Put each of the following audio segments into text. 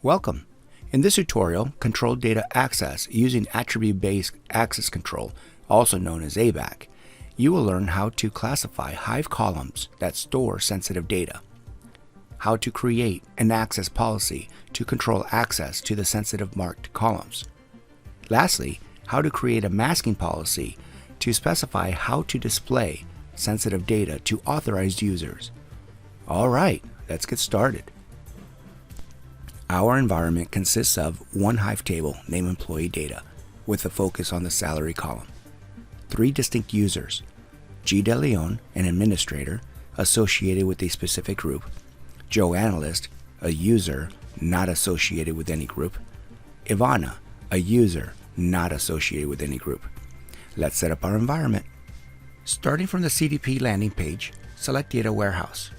Welcome! In this tutorial, Control Data Access using Attribute-Based Access Control, also known as ABAC, you will learn how to classify Hive columns that store sensitive data, how to create an access policy to control access to the sensitive marked columns. Lastly, how to create a masking policy to specify how to display sensitive data to authorized users. Alright, let's get started. Our environment consists of one Hive table named Employee Data with a focus on the salary column. 3 distinct users, G. De Leon, an administrator associated with a specific group, Joe Analyst, a user not associated with any group, Ivana, a user not associated with any group. Let's set up our environment. Starting from the CDP landing page, select Data Warehouse.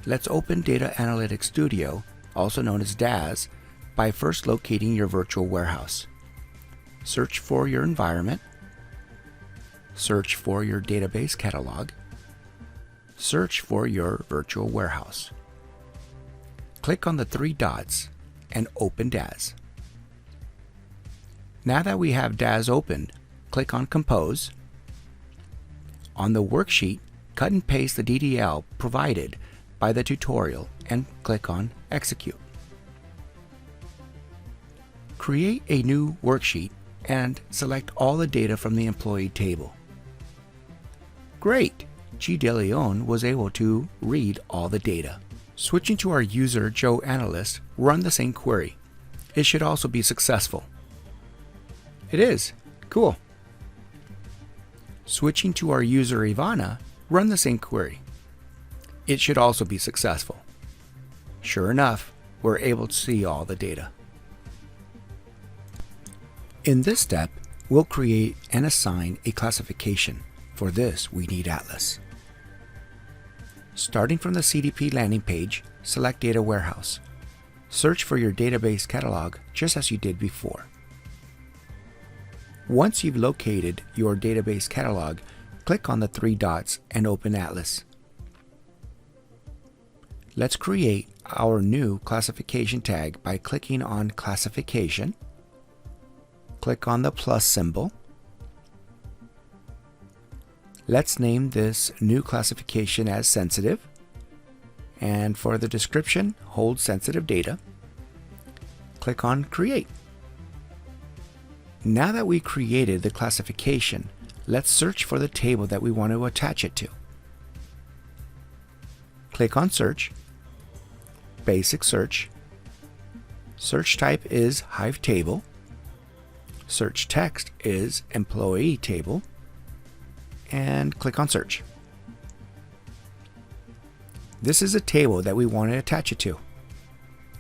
Let's open Data Analytics Studio, also known as DAS, by first locating your virtual warehouse. Search for your environment. Search for your database catalog. Search for your virtual warehouse. Click on the 3 dots and open DAS. Now that we have DAS opened, click on Compose. On the worksheet, cut and paste the DDL provided by the tutorial and click on Execute. Create a new worksheet and select all the data from the employee table. Great! G. De Leon was able to read all the data. Switching to our user Joe Analyst, run the same query. It should also be successful. It is. Cool. Switching to our user Ivana, run the same query. It should also be successful. Sure enough, we're able to see all the data. In this step, we'll create and assign a classification. For this, we need Atlas. Starting from the CDP landing page, select Data Warehouse. Search for your database catalog just as you did before. Once you've located your database catalog, click on the 3 dots and open Atlas. Let's create our new classification tag by clicking on Classification. Click on the plus symbol. Let's name this new classification as Sensitive. And for the description, hold Sensitive Data. Click on Create. Now that we created the classification, let's search for the table that we want to attach it to. Click on Search. Basic search. Search type is Hive Table. Search text is Employee Table. And click on Search. This is a table that we want to attach it to.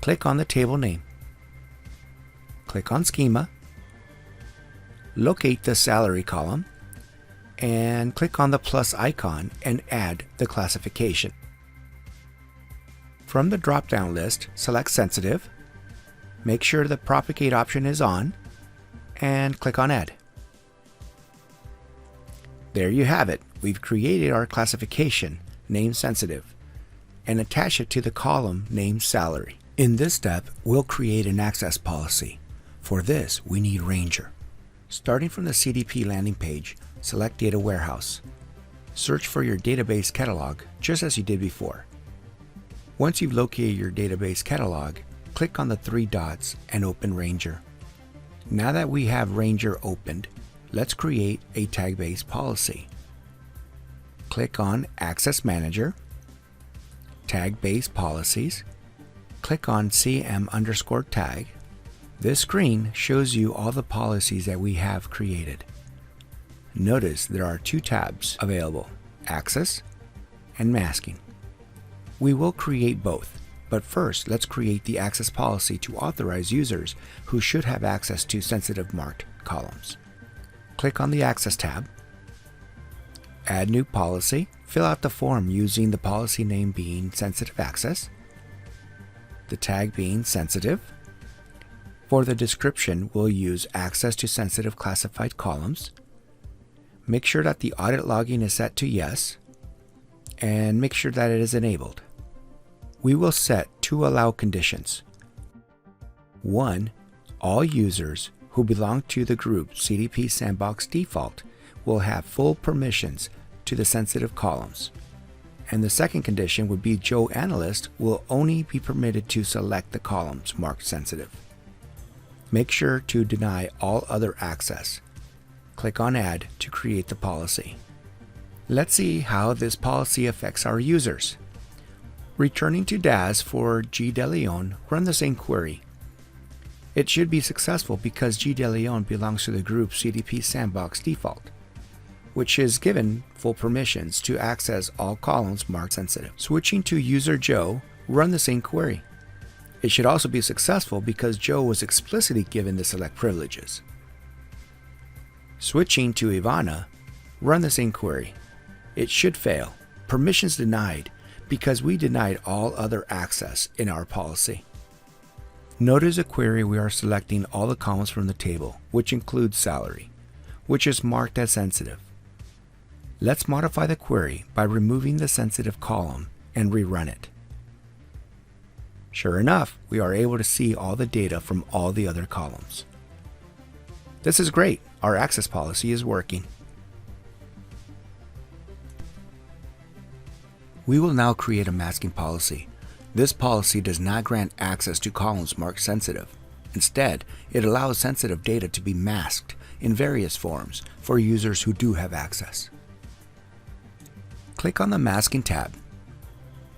Click on the table name. Click on Schema. Locate the salary column. And click on the plus icon and add the classification. From the drop-down list, select Sensitive, make sure the Propagate option is on, and click on Add. There you have it. We've created our classification named Sensitive and attached it to the column named Salary. In this step, we'll create an access policy. For this, we need Ranger. Starting from the CDP landing page, select Data Warehouse. Search for your database catalog just as you did before. Once you've located your database catalog, click on the 3 dots and open Ranger. Now that we have Ranger opened, let's create a tag-based policy. Click on Access Manager, Tag-Based Policies, click on CM_tag. This screen shows you all the policies that we have created. Notice there are 2 tabs available, Access and Masking. We will create both, but first let's create the access policy to authorize users who should have access to sensitive marked columns. Click on the Access tab, add new policy, fill out the form using the policy name being Sensitive Access, the tag being Sensitive. For the description, we'll use Access to Sensitive Classified Columns. Make sure that the audit logging is set to Yes, and make sure that it is enabled. We will set 2 allow conditions. 1. All users who belong to the group CDP Sandbox Default will have full permissions to the sensitive columns. And the second condition would be Joe Analyst will only be permitted to select the columns marked sensitive. Make sure to deny all other access. Click on Add to create the policy. Let's see how this policy affects our users. Returning to DAS for G. De Leon, run the same query. It should be successful because G. De Leon belongs to the group CDP Sandbox Default, which is given full permissions to access all columns marked sensitive. Switching to user Joe, run the same query. It should also be successful because Joe was explicitly given the select privileges. Switching to Ivana, run the same query. It should fail. Permissions denied because we denied all other access in our policy. Notice a query we are selecting all the columns from the table, which includes salary, which is marked as sensitive. Let's modify the query by removing the sensitive column and rerun it. Sure enough, we are able to see all the data from all the other columns. This is great. Our access policy is working. We will now create a masking policy. This policy does not grant access to columns marked sensitive. Instead, it allows sensitive data to be masked in various forms for users who do have access. Click on the Masking tab.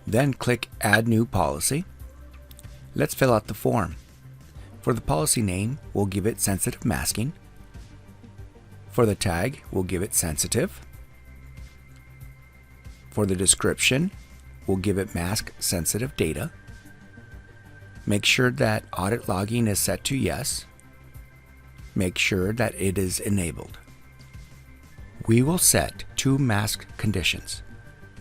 Then click Add New Policy. Let's fill out the form. For the policy name, we'll give it Sensitive Masking. For the tag, we'll give it Sensitive. For the description, we'll give it Mask Sensitive Data. Make sure that Audit Logging is set to Yes. Make sure that it is enabled. We will set two mask conditions.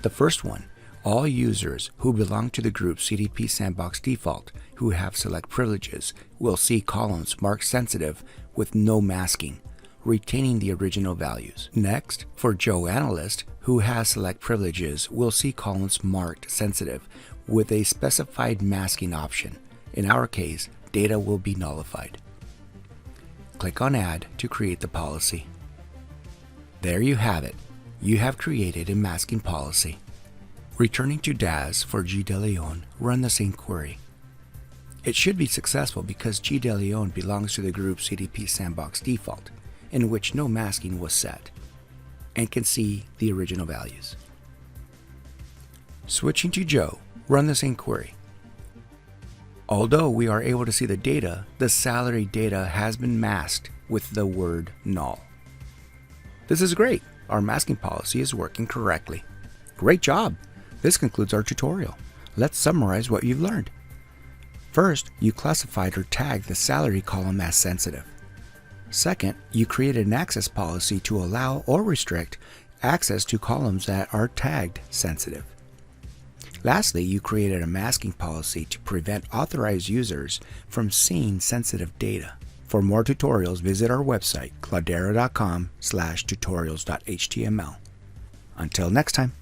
The first one, all users who belong to the group CDP Sandbox Default who have select privileges will see columns marked sensitive with no masking, retaining the original values. Next, for Joe Analyst who has select privileges will see columns marked sensitive with a specified masking option. In our case, data will be nullified. Click on Add to create the policy. There you have it. You have created a masking policy. Returning to DAS for G. De Leon, run the same query. It should be successful because G. De Leon belongs to the group CDP Sandbox Default, in which no masking was set, and can see the original values. Switching to Joe, run the same query. Although we are able to see the data, the salary data has been masked with the word null. This is great. Our masking policy is working correctly. Great job! This concludes our tutorial. Let's summarize what you've learned. First, you classified or tagged the salary column as sensitive. Second, you created an access policy to allow or restrict access to columns that are tagged sensitive. Lastly, you created a masking policy to prevent authorized users from seeing sensitive data. For more tutorials, visit our website, cloudera.com/tutorials.html. Until next time.